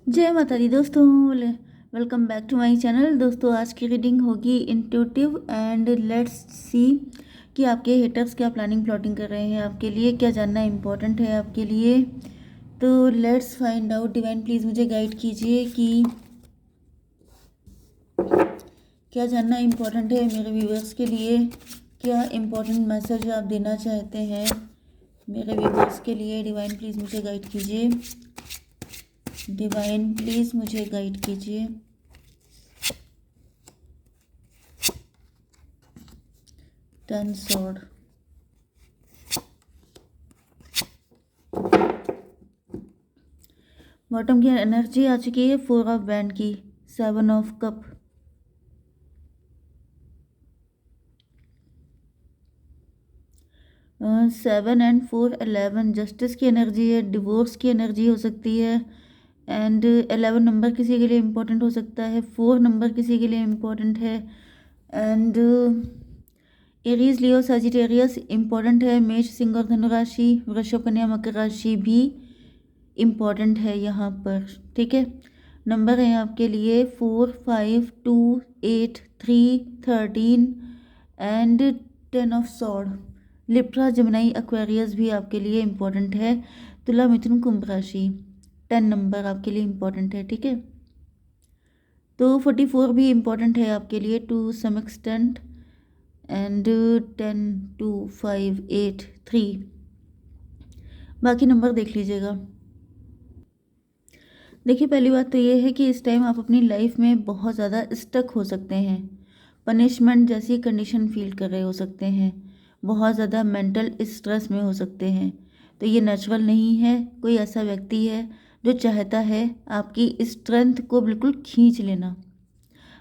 जय माता दी दोस्तों, welcome back to my channel. दोस्तों आज की रीडिंग होगी इंट्यूटिव एंड लेट्स सी कि आपके हेटर्स क्या प्लानिंग प्लॉटिंग कर रहे हैं आपके लिए, क्या जानना इम्पोर्टेंट है आपके लिए। तो let's find out. Divine please मुझे गाइड कीजिए कि क्या जानना इम्पोर्टेंट है मेरे व्यूवर्स के लिए, क्या इम्पोर्टेंट मैसेज आप देना चाहते हैं मेरे व्यूवर्स के लिए। डिवाइन प्लीज़ मुझे गाइड कीजिए। डिवाइन प्लीज़ मुझे गाइड कीजिए। टेन सॉर्ड, बॉटम की एनर्जी आ चुकी है, 4 ऑफ बैंड की, 7 of cup, seven and 4 11, justice की एनर्जी है, डिवोर्स की एनर्जी हो सकती है। एंड 11 नंबर किसी के लिए इम्पोर्टेंट हो सकता है, 4 नंबर किसी के लिए इम्पोर्टेंट है। And Aries, Leo, Sagittarius important है। मेष, सिंह और धनु राशि, वृषभ, कन्या, मकर राशि भी इम्पॉर्टेंट है यहाँ पर। ठीक है, नंबर है आपके लिए 4 5 2 8 3 13 and 10 of sword. Libra, जमनाई, Aquarius भी आपके लिए इम्पॉर्टेंट है। तुला, मिथुन, कुंभ राशि, 10 नंबर आपके लिए इम्पॉर्टेंट है। ठीक है, तो 44 भी इम्पॉर्टेंट है आपके लिए टू सम एक्सटेंट। एंड 10 2 5 8 3, बाकी नंबर देख लीजिएगा। देखिए, पहली बात तो ये है कि इस टाइम आप अपनी लाइफ में बहुत ज़्यादा स्टक हो सकते हैं, पनिशमेंट जैसी कंडीशन फील कर रहे हो सकते हैं, बहुत ज़्यादा मेंटल स्ट्रेस में हो सकते हैं। तो ये नेचुरल नहीं है। कोई ऐसा व्यक्ति है जो चाहता है आपकी स्ट्रेंथ को बिल्कुल खींच लेना।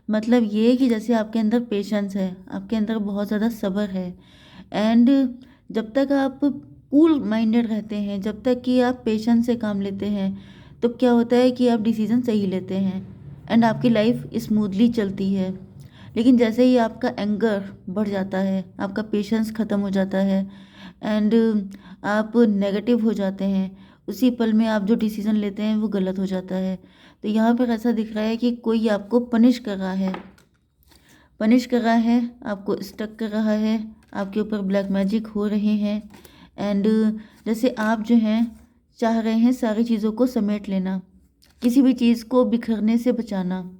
मतलब ये कि जैसे आपके अंदर पेशेंस है, आपके अंदर बहुत ज़्यादा सब्र है। एंड जब तक आप कूल माइंडेड रहते हैं, जब तक कि आप पेशेंस से काम लेते हैं, तो क्या होता है कि आप डिसीजन सही लेते हैं एंड आपकी लाइफ स्मूथली चलती है। लेकिन जैसे ही आपका एंगर बढ़ जाता है, आपका पेशेंस ख़त्म हो जाता है एंड आप नेगेटिव हो जाते हैं, उसी पल में आप जो डिसीज़न लेते हैं वो गलत हो जाता है। तो यहाँ पर ऐसा दिख रहा है कि कोई आपको पनिश कर रहा है, आपको स्टक कर रहा है, आपके ऊपर ब्लैक मैजिक हो रहे हैं। एंड जैसे आप जो हैं चाह रहे हैं सारी चीज़ों को समेट लेना, किसी भी चीज़ को बिखरने से बचाना।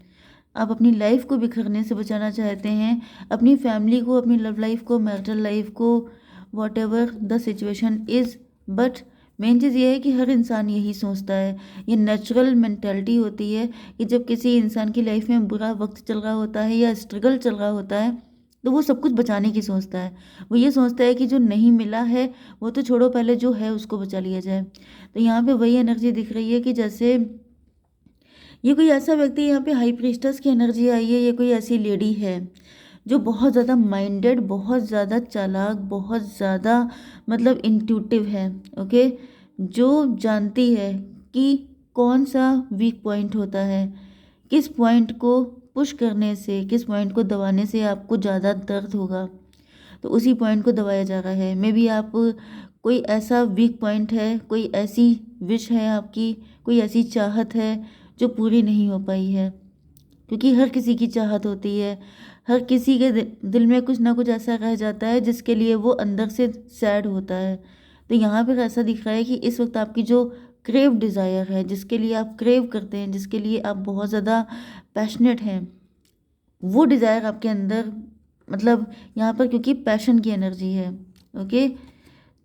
आप अपनी लाइफ को बिखरने से बचाना चाहते हैं, अपनी फैमिली को, अपनी लव लाइफ को, मैरिटल लाइफ को, whatever the situation is. But main चीज़ ये है कि हर इंसान यही सोचता है, ये नेचुरल मेंटालिटी होती है कि जब किसी इंसान की लाइफ में बुरा वक्त चल रहा होता है या स्ट्रगल चल रहा होता है, तो वो सब कुछ बचाने की सोचता है। वो ये सोचता है कि जो नहीं मिला है वो तो छोड़ो, पहले जो है उसको बचा लिया जाए। तो यहाँ पे वही एनर्जी दिख रही है कि जैसे ये कोई ऐसा व्यक्ति, यहाँ पे हाई प्रीस्टस की एनर्जी आई है। ये कोई ऐसी लेडी है जो बहुत ज़्यादा माइंडेड, बहुत ज़्यादा चालाक, बहुत ज़्यादा मतलब इंट्यूटिव है। ओके, जो जानती है कि कौन सा वीक पॉइंट होता है, किस पॉइंट को पुश करने से, किस पॉइंट को दबाने से आपको ज़्यादा दर्द होगा, तो उसी पॉइंट को दबाया जा रहा है। मे बी आप कोई ऐसा वीक पॉइंट है, कोई ऐसी विश है आपकी, कोई ऐसी चाहत है जो पूरी नहीं हो पाई है। क्योंकि हर किसी की चाहत होती है, हर किसी के दिल में कुछ ना कुछ ऐसा रह जाता है जिसके लिए वो अंदर से सैड होता है। तो यहाँ पर ऐसा दिख रहा है कि इस वक्त आपकी जो क्रेव डिज़ायर है, जिसके लिए आप क्रेव करते हैं, जिसके लिए आप बहुत ज़्यादा पैशनेट हैं, वो डिज़ायर आपके अंदर, मतलब यहाँ पर क्योंकि पैशन की एनर्जी है। ओके,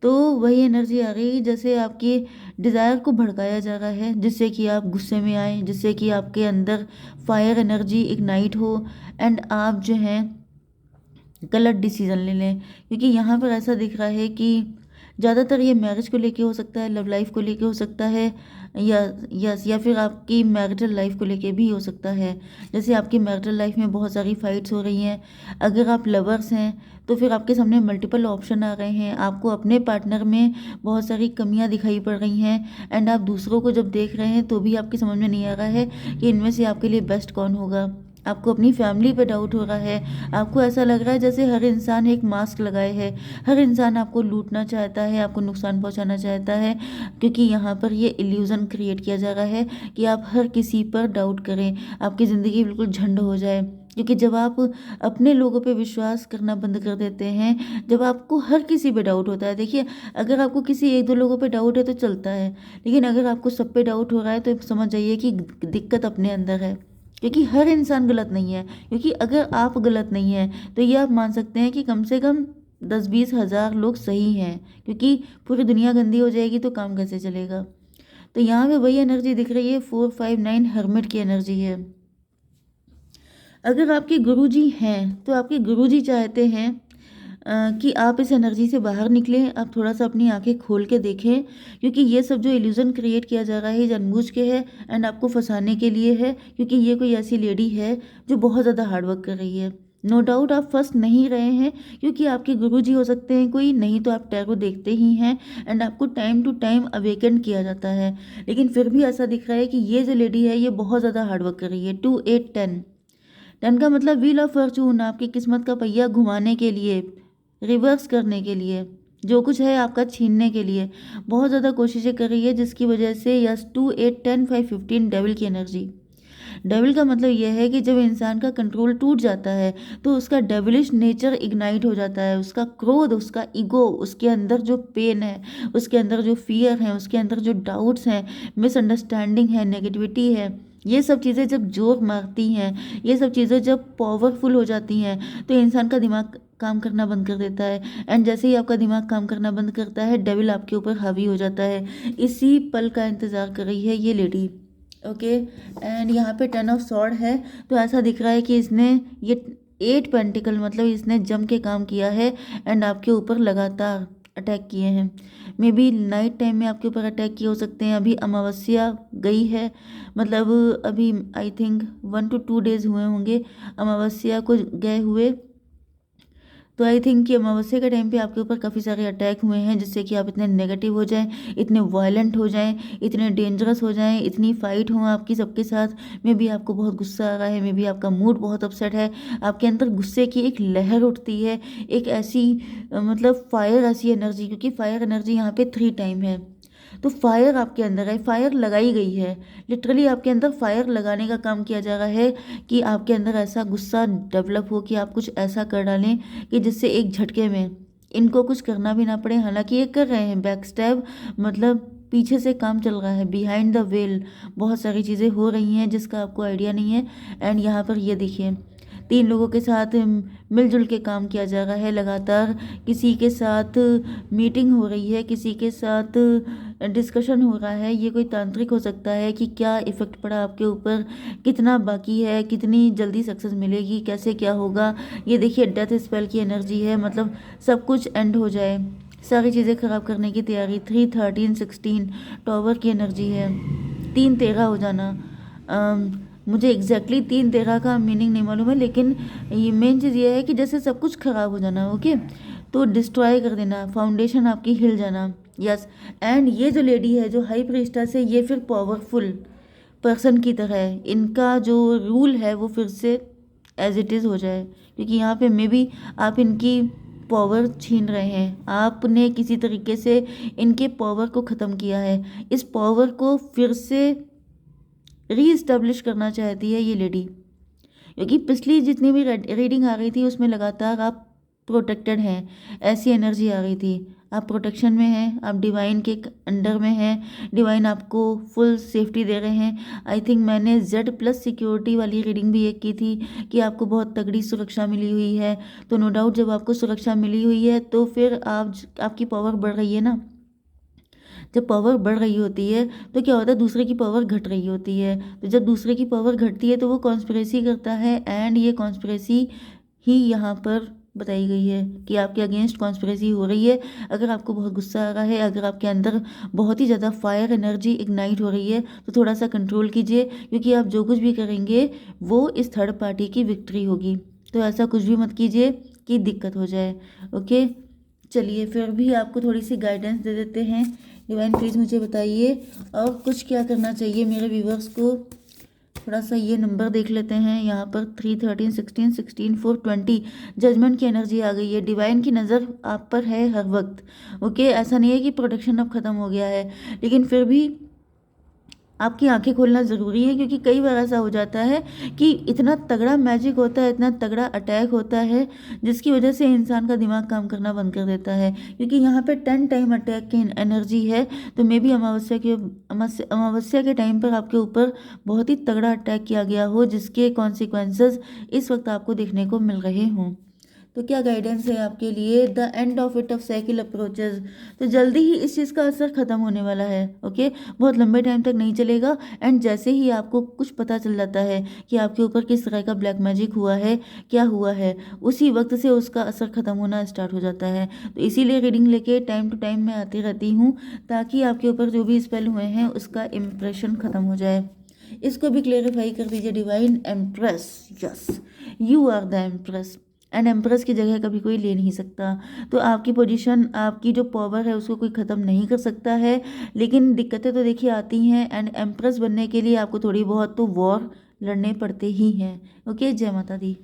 तो वही एनर्जी आ रही है जैसे आपकी डिज़ायर को भड़काया जा रहा है, जिससे कि आप गुस्से में आए, जिससे कि आपके अंदर फायर एनर्जी इग्नाइट हो एंड आप जो हैं गलत डिसीज़न ले लें। क्योंकि यहाँ पर ऐसा दिख रहा है कि ज़्यादातर ये मैरिज को लेके हो सकता है, लव लाइफ को लेके हो सकता है, या फिर आपकी मैरिटल लाइफ को लेके भी हो सकता है। जैसे आपकी मैरिटल लाइफ में बहुत सारी फाइट्स हो रही हैं, अगर आप लवर्स हैं तो फिर आपके सामने मल्टीपल ऑप्शन आ रहे हैं, आपको अपने पार्टनर में बहुत सारी कमियां दिखाई पड़ रही हैं एंड आप दूसरों को जब देख रहे हैं तो भी आपकी समझ में नहीं आ रहा है कि इनमें से आपके लिए बेस्ट कौन होगा। आपको अपनी फैमिली पे डाउट हो रहा है, आपको ऐसा लग रहा है जैसे हर इंसान एक मास्क लगाए है, हर इंसान आपको लूटना चाहता है, आपको नुकसान पहुंचाना चाहता है, क्योंकि यहाँ पर ये इल्यूज़न क्रिएट किया जा रहा है कि आप हर किसी पर डाउट करें, आपकी ज़िंदगी बिल्कुल झंड हो जाए। क्योंकि जब आप अपने लोगों पे विश्वास करना बंद कर देते हैं, जब आपको हर किसी पे डाउट होता है, देखिए अगर आपको किसी एक दो लोगों पे डाउट है तो चलता है, लेकिन अगर आपको सब पे डाउट हो रहा है तो समझ जाइए कि दिक्कत अपने अंदर है। क्योंकि हर इंसान गलत नहीं है, क्योंकि अगर आप गलत नहीं हैं तो ये आप मान सकते हैं कि कम से कम 10-20 हज़ार लोग सही हैं, क्योंकि पूरी दुनिया गंदी हो जाएगी तो काम कैसे चलेगा। तो यहाँ पे वही एनर्जी दिख रही है, 459 हर्मिट की एनर्जी है। अगर आपके गुरुजी हैं तो आपके गुरुजी चाहते हैं कि आप इस एनर्जी से बाहर निकलें, आप थोड़ा सा अपनी आंखें खोल के देखें, क्योंकि ये सब जो इल्यूज़न क्रिएट किया जा रहा है जानबूझ के है एंड आपको फंसाने के लिए है, क्योंकि ये कोई ऐसी लेडी है जो बहुत ज़्यादा हार्डवर्क कर रही है। नो डाउट आप फंस नहीं रहे हैं, क्योंकि आपके गुरुजी हो सकते हैं कोई, नहीं तो आप टैरो देखते ही हैं एंड आपको टाइम टू टाइम अवेकन किया जाता है, लेकिन फिर भी ऐसा दिख रहा है कि ये जो लेडी है ये बहुत ज़्यादा हार्डवर्क कर रही है। 2 8 10 10 का मतलब व्हील ऑफ फॉर्चून, आपकी किस्मत का पहिया घुमाने के लिए, रिवर्स करने के लिए, जो कुछ है आपका छीनने के लिए बहुत ज़्यादा कोशिशें कर रही है, जिसकी वजह से यस 2 8 10 5 15 डेविल की एनर्जी। डेविल का मतलब यह है कि जब इंसान का कंट्रोल टूट जाता है तो उसका डेविलिश नेचर इग्नाइट हो जाता है, उसका क्रोध, उसका ईगो, उसके अंदर जो पेन है, उसके अंदर जो फियर है, उसके अंदर जो डाउट्स हैं, मिसअंडरस्टैंडिंग है, नेगेटिविटी है, ये सब चीज़ें जब जोर मारती हैं, ये सब चीज़ें जब पावरफुल हो जाती हैं तो इंसान का दिमाग काम करना बंद कर देता है एंड जैसे ही आपका दिमाग काम करना बंद करता है डेविल आपके ऊपर हावी हो जाता है। इसी पल का इंतज़ार कर रही है ये लेडी। ओके, एंड यहाँ पे 10 ऑफ सॉर्ड है, तो ऐसा दिख रहा है कि इसने ये 8 पेंटिकल मतलब इसने जम के काम किया है एंड आपके ऊपर लगातार अटैक किए हैं। मे बी नाइट टाइम में आपके ऊपर अटैक किए हो सकते हैं। अभी अमावस्या गई है, मतलब अभी आई थिंक 1 to 2 डेज हुए होंगे अमावस्या को गए हुए, तो आई थिंक कि अमावस्या के टाइम पे आपके ऊपर काफ़ी सारे अटैक हुए हैं, जिससे कि आप इतने नेगेटिव हो जाएं, इतने वायलेंट हो जाएं, इतने डेंजरस हो जाएं, इतनी फाइट हो आपकी सबके साथ। मे बी आपको बहुत गुस्सा आ रहा है, मे बी आपका मूड बहुत अपसेट है, आपके अंदर गुस्से की एक लहर उठती है, एक ऐसी मतलब फायर ऐसी एनर्जी, क्योंकि फायर एनर्जी यहाँ पे 3 टाइम है, तो फायर आपके अंदर है, फायर लगाई गई है, लिटरली आपके अंदर फायर लगाने का काम किया जा रहा है कि आपके अंदर ऐसा गुस्सा डेवलप हो कि आप कुछ ऐसा कर डालें कि जिससे एक झटके में इनको कुछ करना भी ना पड़े। हालांकि ये कर रहे हैं बैक स्टैब, मतलब पीछे से काम चल रहा है, बिहाइंड द वेल बहुत सारी चीज़ें हो रही हैं जिसका आपको आइडिया नहीं है। एंड यहाँ पर ये देखिए 3 लोगों के साथ मिलजुल के काम किया जा रहा है, लगातार किसी के साथ मीटिंग हो रही है, किसी के साथ डिस्कशन हो रहा है। ये कोई तांत्रिक हो सकता है कि क्या इफ़ेक्ट पड़ा आपके ऊपर, कितना बाकी है, कितनी जल्दी सक्सेस मिलेगी, कैसे क्या होगा। ये देखिए डेथ स्पेल की एनर्जी है, मतलब सब कुछ एंड हो जाए, सारी चीज़ें ख़राब करने की तैयारी। 3 13 16 टॉवर की एनर्जी है, 3 13 हो जाना। मुझे एग्जैक्टली 3 13 का मीनिंग नहीं मालूम है, लेकिन ये मेन चीज़ ये है कि जैसे सब कुछ ख़राब हो जाना। ओके, तो डिस्ट्रॉय कर देना, फाउंडेशन आपकी हिल जाना। यस, एंड ये जो लेडी है जो हाई प्रीस्टेस है, ये फिर पावरफुल पर्सन की तरह है, इनका जो रूल है वो फिर से एज इट इज़ हो जाए, क्योंकि यहाँ पे मे बी आप इनकी पावर छीन रहे हैं, आपने किसी तरीके से इनके पावर को ख़त्म किया है, इस पावर को फिर से रीइस्टेब्लिश करना चाहती है ये लेडी। क्योंकि पिछली जितनी भी रीडिंग आ रही थी उसमें लगातार आप प्रोटेक्टेड हैं, ऐसी एनर्जी आ रही थी, आप प्रोटेक्शन में हैं, आप डिवाइन के अंडर में हैं, डिवाइन आपको फुल सेफ्टी दे रहे हैं। आई थिंक मैंने Z+ सिक्योरिटी वाली रीडिंग भी एक की थी कि आपको बहुत तगड़ी सुरक्षा मिली हुई है, तो नो डाउट जब आपको सुरक्षा मिली हुई है तो फिर आपकी पावर बढ़ रही है ना। जब पावर बढ़ रही होती है तो क्या होता है, दूसरे की पावर घट रही होती है, तो जब दूसरे की पावर घटती है तो वो कॉन्स्पिरेसी करता है, एंड ये कॉन्स्पिरेसी ही यहाँ पर बताई गई है कि आपके अगेंस्ट कॉन्स्पिरेसी हो रही है। अगर आपको बहुत गुस्सा आ रहा है, अगर आपके अंदर बहुत ही ज़्यादा फायर एनर्जी इग्नाइट हो रही है, तो थोड़ा सा कंट्रोल कीजिए, क्योंकि आप जो कुछ भी करेंगे वो इस थर्ड पार्टी की विक्ट्री होगी। तो ऐसा कुछ भी मत कीजिए कि दिक्कत हो जाए। ओके, चलिए फिर भी आपको थोड़ी सी गाइडेंस दे देते हैं। डिवाइन प्लीज़ मुझे बताइए और कुछ क्या करना चाहिए मेरे व्यूवर्स को थोड़ा सा ये नंबर देख लेते हैं। यहाँ पर 3, 13, 16, 16, 4, 20 जजमेंट की एनर्जी आ गई है। डिवाइन की नज़र आप पर है हर वक्त। ओके, ऐसा नहीं है कि प्रोटेक्शन अब ख़त्म हो गया है, लेकिन फिर भी आपकी आंखें खोलना ज़रूरी है, क्योंकि कई बार ऐसा हो जाता है कि इतना तगड़ा मैजिक होता है, इतना तगड़ा अटैक होता है, जिसकी वजह से इंसान का दिमाग काम करना बंद कर देता है। क्योंकि यहाँ पे 10 टाइम अटैक की एनर्जी है, तो मे बी अमावस्या के टाइम पर आपके ऊपर बहुत ही तगड़ा अटैक किया गया हो, जिसके कॉन्सिक्वेंसेस इस वक्त आपको देखने को मिल रहे हों। तो क्या गाइडेंस है आपके लिए? The end of it of cycle approaches. तो जल्दी ही इस चीज़ का असर ख़त्म होने वाला है। ओके, बहुत लंबे टाइम तक नहीं चलेगा। एंड जैसे ही आपको कुछ पता चल जाता है कि आपके ऊपर किस तरह का ब्लैक मैजिक हुआ है, क्या हुआ है, उसी वक्त से उसका असर ख़त्म होना स्टार्ट हो जाता है। तो इसीलिए रीडिंग लेके टाइम टू टाइम मैं आती रहती हूँ, ताकि आपके ऊपर जो भी स्पेल हुए हैं उसका इम्प्रेशन ख़त्म हो जाए। इसको भी क्लेरिफाई कर दीजिए divine. Empress, yes, you are the empress, and empress की जगह कभी कोई ले नहीं सकता। तो आपकी पोजीशन, आपकी जो पावर है उसको कोई ख़त्म नहीं कर सकता है, लेकिन दिक्कतें तो देखिए आती हैं। एंड एम्प्रेस बनने के लिए आपको थोड़ी बहुत तो वॉर लड़ने पड़ते ही हैं। ओके, जय माता दी।